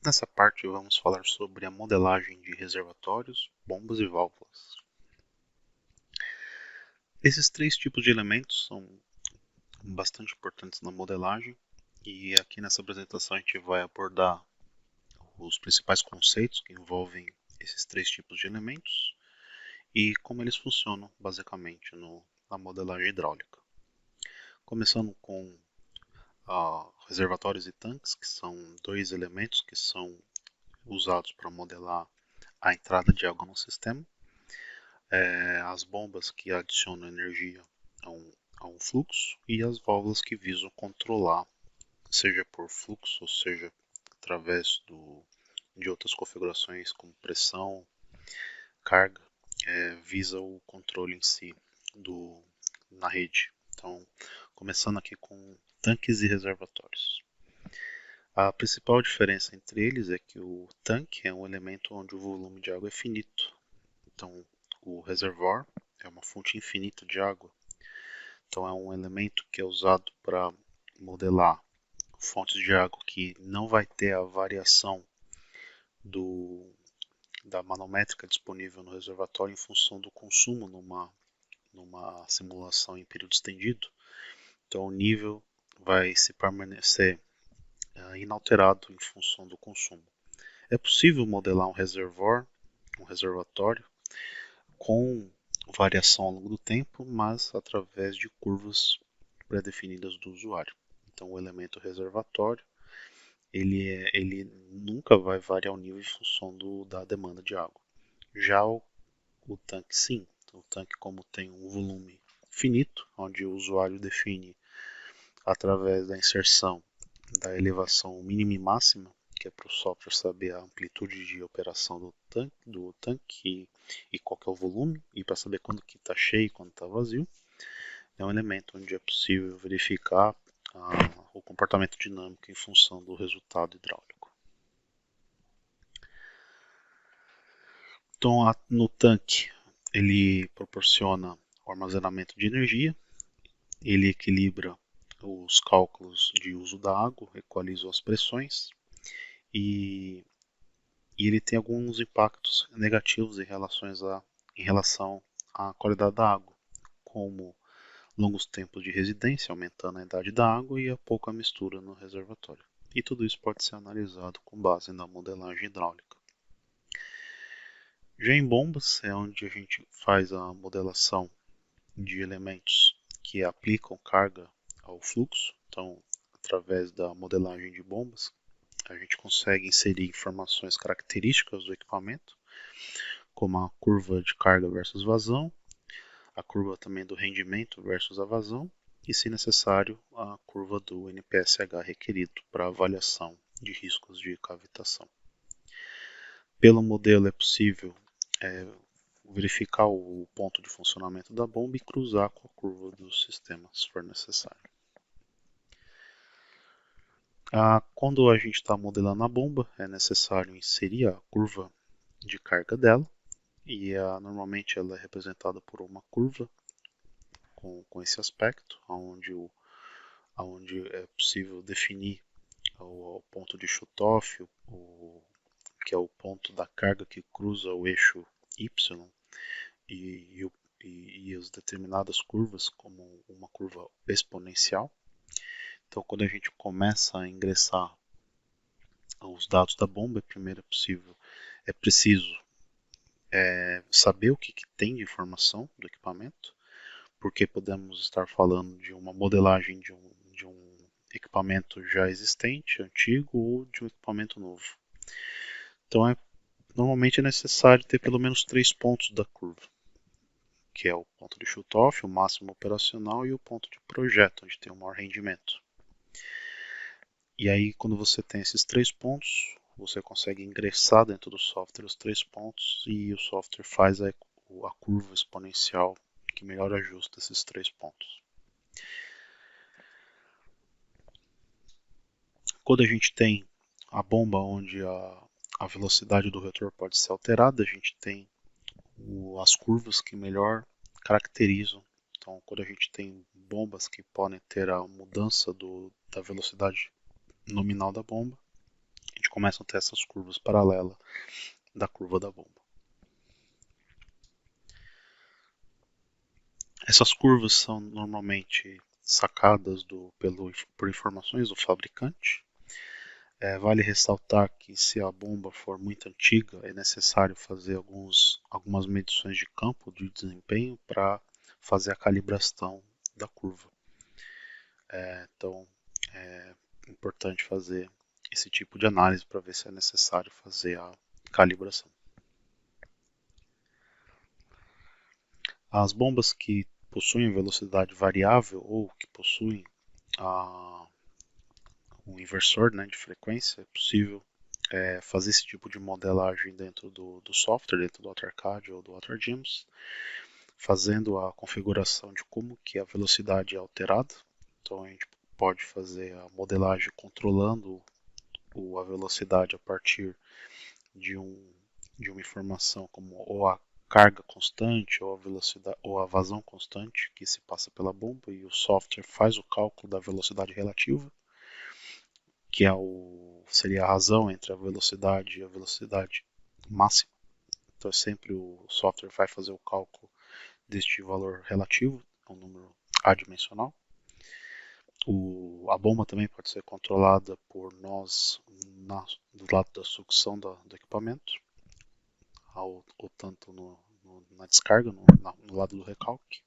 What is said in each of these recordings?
Nessa parte vamos falar sobre a modelagem de reservatórios, bombas e válvulas. Esses três tipos de elementos são bastante importantes na modelagem e aqui nessa apresentação a gente vai abordar os principais conceitos que envolvem esses três tipos de elementos e como eles funcionam basicamente na modelagem hidráulica. Começando com reservatórios e tanques, que são dois elementos que são usados para modelar a entrada de água no sistema. As bombas que adicionam energia a um fluxo e as válvulas que visam controlar, seja por fluxo, ou seja, através de outras configurações como pressão, carga, visa o controle em si na rede. Então, começando aqui com tanques e reservatórios. A principal diferença entre eles é que o tanque é um elemento onde o volume de água é finito. Então, o reservoir é uma fonte infinita de água. Então, é um elemento que é usado para modelar fontes de água que não vai ter a variação da manométrica disponível no reservatório em função do consumo numa simulação em período estendido. Então, o nível vai se permanecer inalterado em função do consumo. É possível modelar um reservatório, com variação ao longo do tempo, mas através de curvas pré-definidas do usuário. Então, o elemento reservatório ele nunca vai variar o nível em função da demanda de água. Já o tanque, sim. Então, o tanque, como tem um volume finito, onde o usuário define através da inserção da elevação mínima e máxima, que é para o software saber a amplitude de operação do tanque e qual que é o volume, e para saber quando que está cheio e quando está vazio. É um elemento onde é possível verificar o comportamento dinâmico em função do resultado hidráulico. Então, no tanque, ele proporciona o armazenamento de energia, ele equilibra os cálculos de uso da água, equaliza as pressões e ele tem alguns impactos negativos em relação à qualidade da água, como longos tempos de residência, aumentando a idade da água e a pouca mistura no reservatório. E tudo isso pode ser analisado com base na modelagem hidráulica. Já em bombas é onde a gente faz a modelação de elementos que aplicam carga ao fluxo. Então, através da modelagem de bombas, a gente consegue inserir informações características do equipamento, como a curva de carga versus vazão, a curva também do rendimento versus a vazão e, se necessário, a curva do NPSH requerido para avaliação de riscos de cavitação. Pelo modelo é possível verificar o ponto de funcionamento da bomba e cruzar com a curva do sistema, se for necessário. Quando a gente está modelando a bomba, é necessário inserir a curva de carga dela, e normalmente ela é representada por uma curva com esse aspecto, onde é possível definir o ponto de shutoff, que é o ponto da carga que cruza o eixo Y, e as determinadas curvas como uma curva exponencial. Então, quando a gente começa a ingressar os dados da bomba, primeiro é preciso saber o que tem de informação do equipamento, porque podemos estar falando de uma modelagem de um equipamento já existente, antigo, ou de um equipamento novo. Então, normalmente é necessário ter pelo menos 3 pontos da curva, que é o ponto de shutoff, o máximo operacional, e o ponto de projeto, onde tem o maior rendimento. E aí, quando você tem esses 3 pontos, você consegue ingressar dentro do software os 3 pontos e o software faz a curva exponencial que melhor ajusta esses 3 pontos. Quando a gente tem a bomba onde a velocidade do retor pode ser alterada, a gente tem as curvas que melhor caracterizam. Então, quando a gente tem bombas que podem ter a mudança da velocidade nominal da bomba, a gente começam a ter essas curvas paralelas da curva da bomba. Essas curvas são normalmente sacadas por informações do fabricante. Vale ressaltar que se a bomba for muito antiga, é necessário fazer algumas medições de campo de desempenho para fazer a calibração da curva. Então é importante fazer esse tipo de análise para ver se é necessário fazer a calibração. As bombas que possuem velocidade variável ou que possuem um inversor, né, de frequência, é possível fazer esse tipo de modelagem dentro do software, dentro do AutoArcade ou do AutoGIMS, fazendo a configuração de como que a velocidade é alterada. Então a gente pode fazer a modelagem controlando a velocidade a partir de uma informação como ou a carga constante ou a velocidade ou a vazão constante que se passa pela bomba, e o software faz o cálculo da velocidade relativa, que seria a razão entre a velocidade e a velocidade máxima. Então sempre o software vai fazer o cálculo deste valor relativo, um número adimensional. A bomba também pode ser controlada por nós do lado da sucção do equipamento, ou tanto na descarga, no lado do recalque.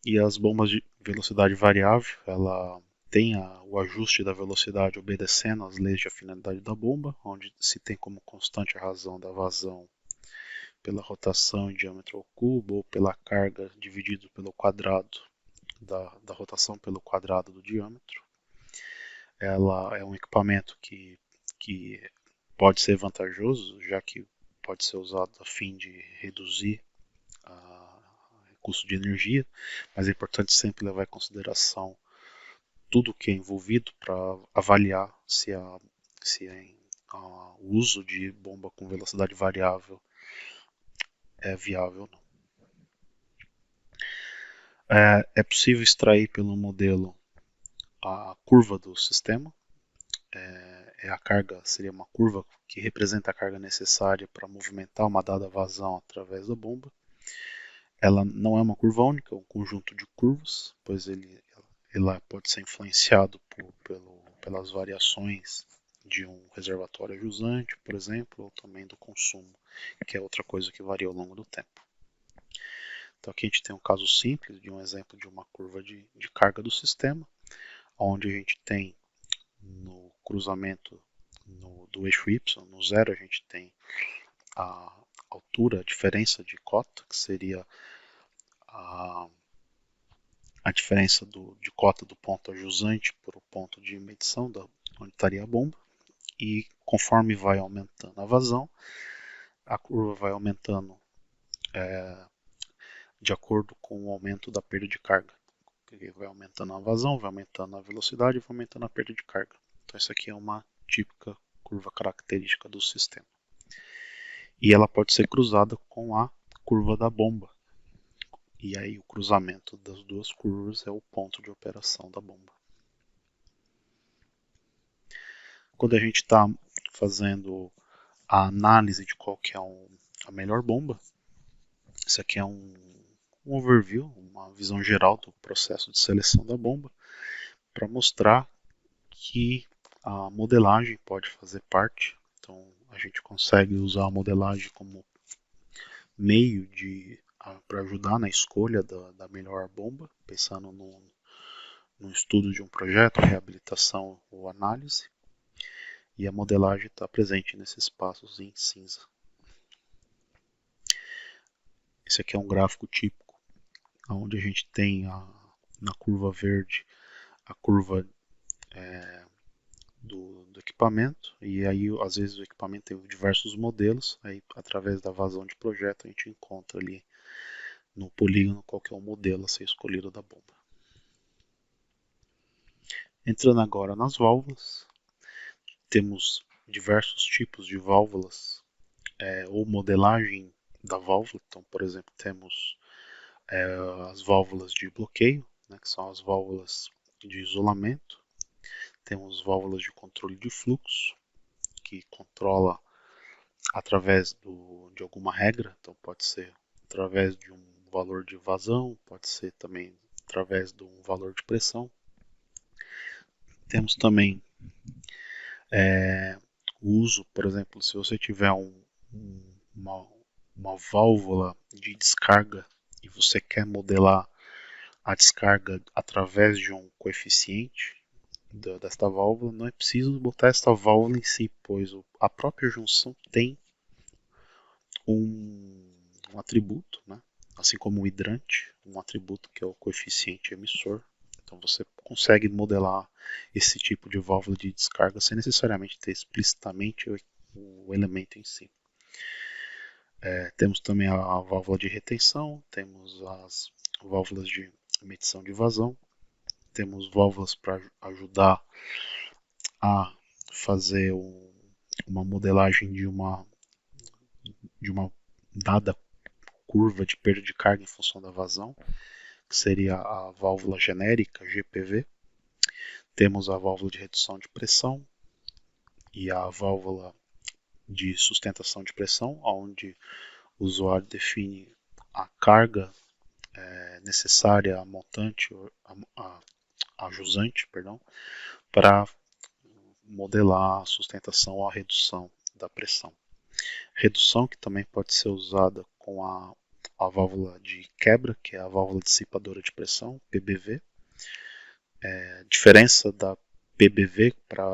E as bombas de velocidade variável, ela tem o ajuste da velocidade obedecendo às leis de afinidade da bomba, onde se tem como constante a razão da vazão pela rotação em diâmetro ao cubo ou pela carga dividido pelo quadrado da rotação pelo quadrado do diâmetro. Ela é um equipamento que pode ser vantajoso, já que pode ser usado a fim de reduzir o custo de energia, mas é importante sempre levar em consideração tudo o que é envolvido para avaliar se o uso de bomba com velocidade variável é viável ou não. É possível extrair pelo modelo a curva do sistema. A carga seria uma curva que representa a carga necessária para movimentar uma dada vazão através da bomba. Ela não é uma curva única, é um conjunto de curvas, pois ela pode ser influenciado pelas variações de um reservatório jusante, por exemplo, ou também do consumo, que é outra coisa que varia ao longo do tempo. Então aqui a gente tem um caso simples de um exemplo de uma curva de carga do sistema, onde a gente tem no cruzamento do eixo Y, no zero, a gente tem a altura, a diferença de cota, que seria a diferença de cota do ponto jusante para o ponto de medição onde estaria a bomba. E conforme vai aumentando a vazão, a curva vai aumentando de acordo com o aumento da perda de carga. Vai aumentando a vazão, vai aumentando a velocidade e vai aumentando a perda de carga. Então isso aqui é uma típica curva característica do sistema. E ela pode ser cruzada com a curva da bomba. E aí o cruzamento das duas curvas é o ponto de operação da bomba. Quando a gente está fazendo a análise de qual que é a melhor bomba, isso aqui é um overview, uma visão geral do processo de seleção da bomba, para mostrar que a modelagem pode fazer parte. Então a gente consegue usar a modelagem como meio para ajudar na escolha da melhor bomba, pensando no estudo de um projeto, reabilitação ou análise. E a modelagem está presente nesses passos em cinza. Esse aqui é um gráfico típico, onde a gente tem na curva verde a curva do equipamento, e aí às vezes o equipamento tem diversos modelos, aí através da vazão de projeto a gente encontra ali no polígono qual que é o modelo a ser escolhido da bomba. Entrando agora nas válvulas, temos diversos tipos de válvulas ou modelagem da válvula. Então, por exemplo, temos as válvulas de bloqueio, né, que são as válvulas de isolamento. temos válvulas de controle de fluxo, que controla através de alguma regra, então pode ser através de um valor de vazão, pode ser também através de um valor de pressão. Temos também o uso, por exemplo, se você tiver uma válvula de descarga e você quer modelar a descarga através de um coeficiente desta válvula, não é preciso botar esta válvula em si, pois a própria junção tem um atributo, né? Assim como o hidrante, um atributo que é o coeficiente emissor. Então você consegue modelar esse tipo de válvula de descarga sem necessariamente ter explicitamente o elemento em si. Temos também a válvula de retenção, temos as válvulas de medição de vazão, temos válvulas para ajudar a fazer uma modelagem de uma dada curva de perda de carga em função da vazão, que seria a válvula genérica GPV. Temos a válvula de redução de pressão e a válvula de sustentação de pressão, onde o usuário define a carga necessária a montante, a jusante, para modelar a sustentação ou a redução da pressão. Redução que também pode ser usada com a válvula de quebra, que é a válvula dissipadora de pressão, PBV. A diferença da PBV para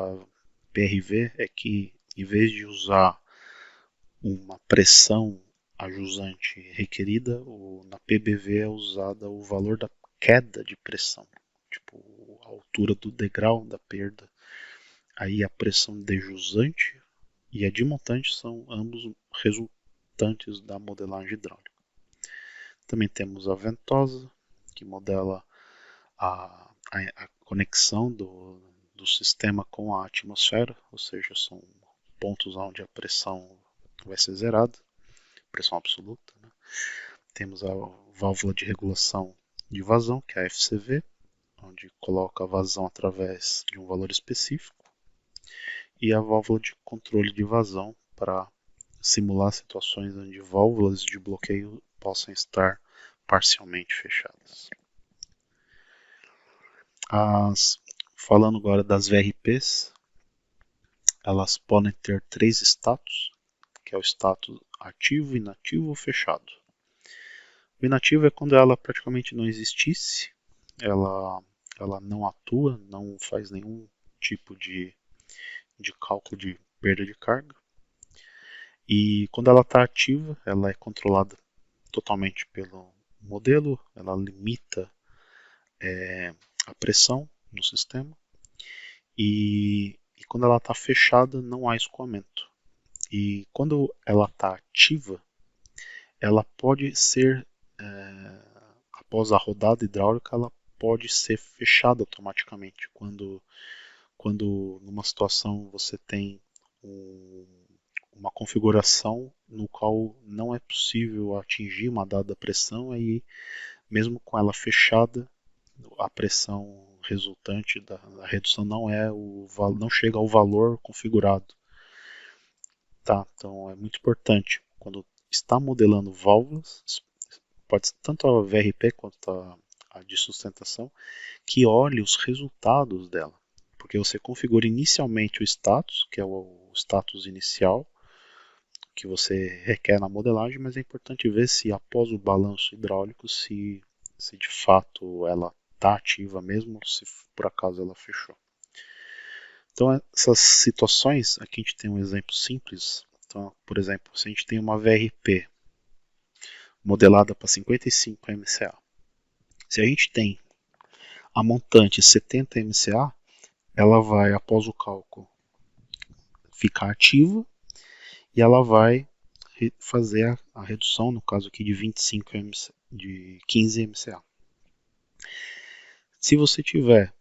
PRV é que, em vez de usar uma pressão ajusante requerida, na PBV é usada o valor da queda de pressão, tipo a altura do degrau da perda. Aí a pressão de jusante e a de montante são ambos resultantes da modelagem hidráulica. Também temos a ventosa, que modela a conexão do sistema com a atmosfera, ou seja, são pontos onde a pressão vai ser zerada, pressão absoluta. Né? Temos a válvula de regulação de vazão, que é a FCV, onde coloca a vazão através de um valor específico, e a válvula de controle de vazão para simular situações onde válvulas de bloqueio possam estar parcialmente fechadas. Falando agora das VRPs, elas podem ter 3 status, que é o status ativo, inativo ou fechado. O inativo é quando ela praticamente não existisse, ela não atua, não faz nenhum tipo de cálculo de perda de carga. E quando ela está ativa, ela é controlada totalmente pelo modelo, ela limita a pressão no sistema. E quando ela está fechada, não há escoamento. E quando ela está ativa, ela pode ser, após a rodada hidráulica, ela pode ser fechada automaticamente. Quando numa situação você tem uma configuração no qual não é possível atingir uma dada pressão, aí mesmo com ela fechada, a pressão resultante da redução não chega ao valor configurado. Tá, então é muito importante quando está modelando válvulas, pode ser tanto a VRP quanto a de sustentação, que olhe os resultados dela, porque você configura inicialmente o status, que é o status inicial que você requer na modelagem, mas é importante ver se após o balanço hidráulico, se de fato ela está ativa mesmo, se por acaso ela fechou. Então essas situações, aqui a gente tem um exemplo simples. Então, por exemplo, se a gente tem uma VRP modelada para 55 MCA, se a gente tem a montante 70 MCA, ela vai, após o cálculo, ficar ativa e ela vai fazer a redução, no caso aqui de 25 MCA, de 15 MCA. Se você tiver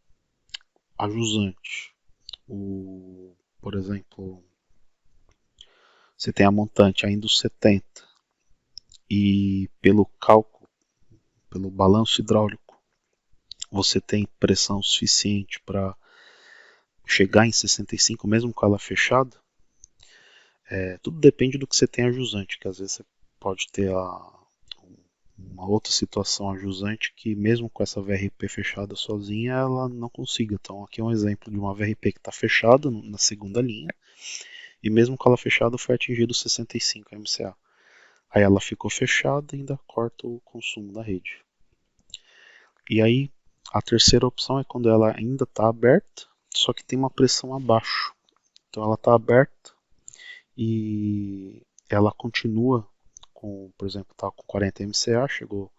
a jusante, por exemplo, você tem a montante ainda os 70 e pelo cálculo, pelo balanço hidráulico, você tem pressão suficiente para chegar em 65 mesmo com ela fechada, tudo depende do que você tem a jusante, que às vezes você pode ter uma outra situação a jusante que mesmo com essa VRP fechada sozinha, ela não consiga. Então aqui é um exemplo de uma VRP que está fechada na segunda linha, e mesmo com ela fechada foi atingido 65 MCA. Aí ela ficou fechada e ainda corta o consumo da rede. E aí a terceira opção é quando ela ainda está aberta, só que tem uma pressão abaixo. Então ela está aberta e ela continua com, por exemplo, está com 40 MCA, chegou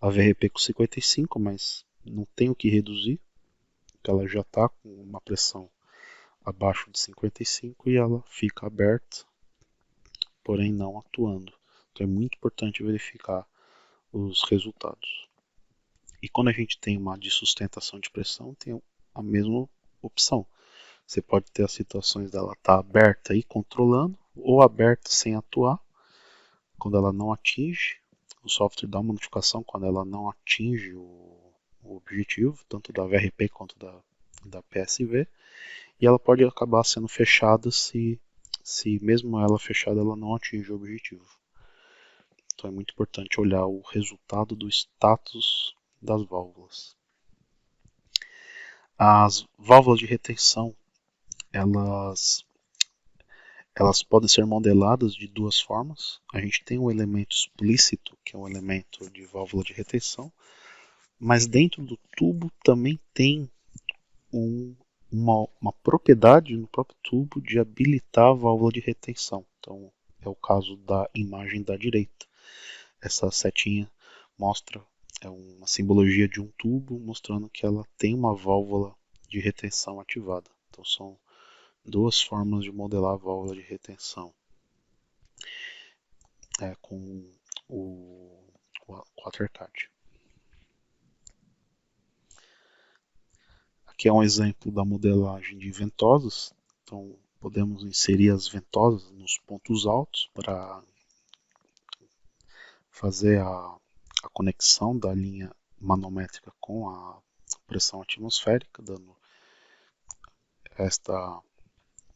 a VRP com 55, mas não tem o que reduzir, porque ela já está com uma pressão abaixo de 55 e ela fica aberta, porém não atuando. Então é muito importante verificar os resultados. E quando a gente tem uma dissustentação de pressão, tem a mesma opção. Você pode ter as situações dela estar aberta e controlando, ou aberta sem atuar, quando ela não atinge. O software dá uma notificação quando ela não atinge o objetivo, tanto da VRP quanto da PSV, e ela pode acabar sendo fechada se mesmo ela fechada ela não atinge o objetivo. Então é muito importante olhar o resultado do status das válvulas. As válvulas de retenção, elas podem ser modeladas de duas formas. A gente tem um elemento explícito, que é um elemento de válvula de retenção, mas dentro do tubo também tem uma propriedade no próprio tubo de habilitar a válvula de retenção. Então é o caso da imagem da direita. Essa setinha mostra uma simbologia de um tubo mostrando que ela tem uma válvula de retenção ativada. Então são duas formas de modelar a válvula de retenção com o AutoCAD. Aqui é um exemplo da modelagem de ventosas. Então podemos inserir as ventosas nos pontos altos para fazer a conexão da linha manométrica com a pressão atmosférica, dando esta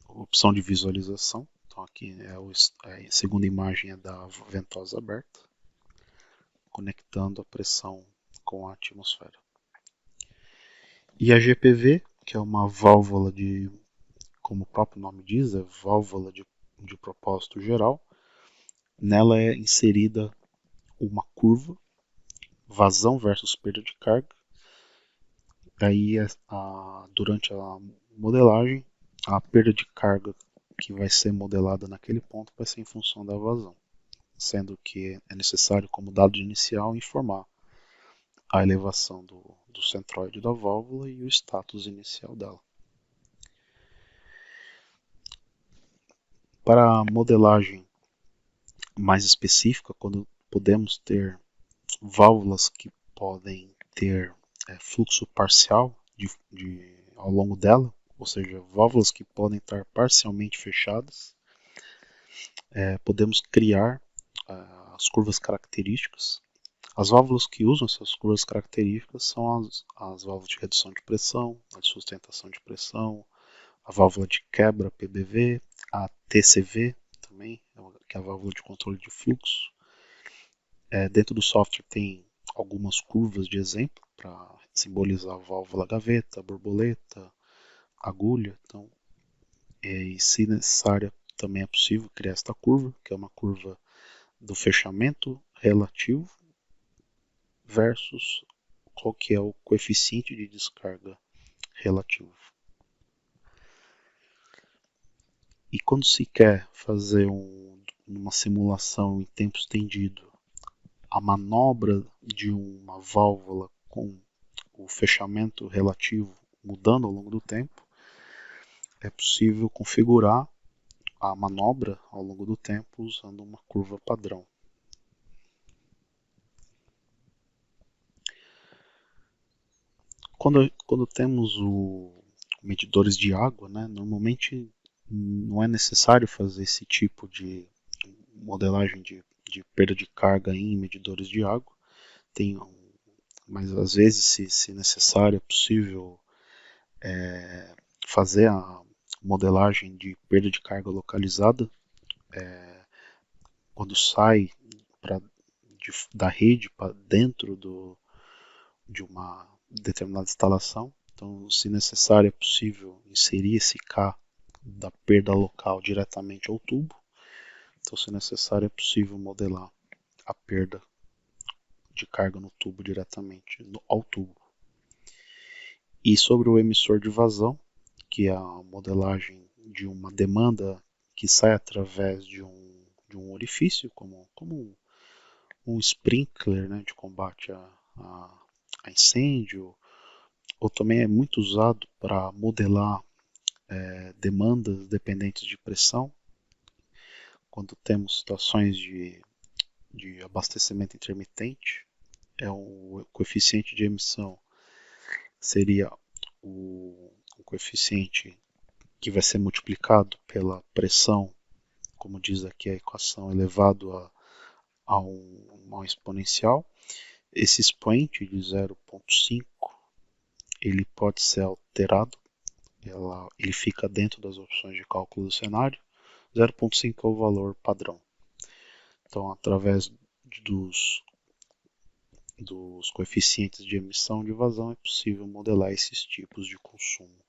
opção de visualização. Então aqui a segunda imagem é da ventosa aberta, conectando a pressão com a atmosfera. E a GPV, que é uma válvula de, como o próprio nome diz, é válvula de propósito geral. Nela é inserida uma curva, vazão versus perda de carga. Daí, durante a modelagem, a perda de carga que vai ser modelada naquele ponto vai ser em função da vazão, sendo que é necessário, como dado inicial, informar a elevação do centroide da válvula e o status inicial dela. Para a modelagem mais específica, quando podemos ter válvulas que podem ter fluxo parcial ao longo dela, ou seja, válvulas que podem estar parcialmente fechadas, podemos criar as curvas características. As válvulas que usam essas curvas características são as válvulas de redução de pressão, a de sustentação de pressão, a válvula de quebra PBV, a TCV também, que é a válvula de controle de fluxo. Dentro do software tem algumas curvas de exemplo para simbolizar a válvula gaveta, borboleta, agulha. Então, e se necessária, também é possível criar esta curva, que é uma curva do fechamento relativo versus qual que é o coeficiente de descarga relativo. E quando se quer fazer uma simulação em tempo estendido, a manobra de uma válvula com o fechamento relativo mudando ao longo do tempo, é possível configurar a manobra ao longo do tempo usando uma curva padrão. Quando temos medidores de água, né, normalmente não é necessário fazer esse tipo de modelagem de perda de carga em medidores de água. Mas às vezes, se necessário, é possível fazer a modelagem de perda de carga localizada quando sai pra, da rede para dentro de uma determinada instalação. Então, se necessário, é possível inserir esse K da perda local diretamente ao tubo. Então, se necessário, é possível modelar a perda de carga no tubo diretamente ao tubo. E sobre o emissor de vazão, que é a modelagem de uma demanda que sai através de um orifício, como um sprinkler, né, de combate a incêndio, ou também é muito usado para modelar demandas dependentes de pressão, quando temos situações de abastecimento intermitente. O coeficiente de emissão seria o coeficiente que vai ser multiplicado pela pressão, como diz aqui a equação, elevado a um exponencial. Esse expoente de 0,5 ele pode ser alterado, ele fica dentro das opções de cálculo do cenário. 0,5 é o valor padrão. Então, através dos coeficientes de emissão e de vazão, é possível modelar esses tipos de consumo.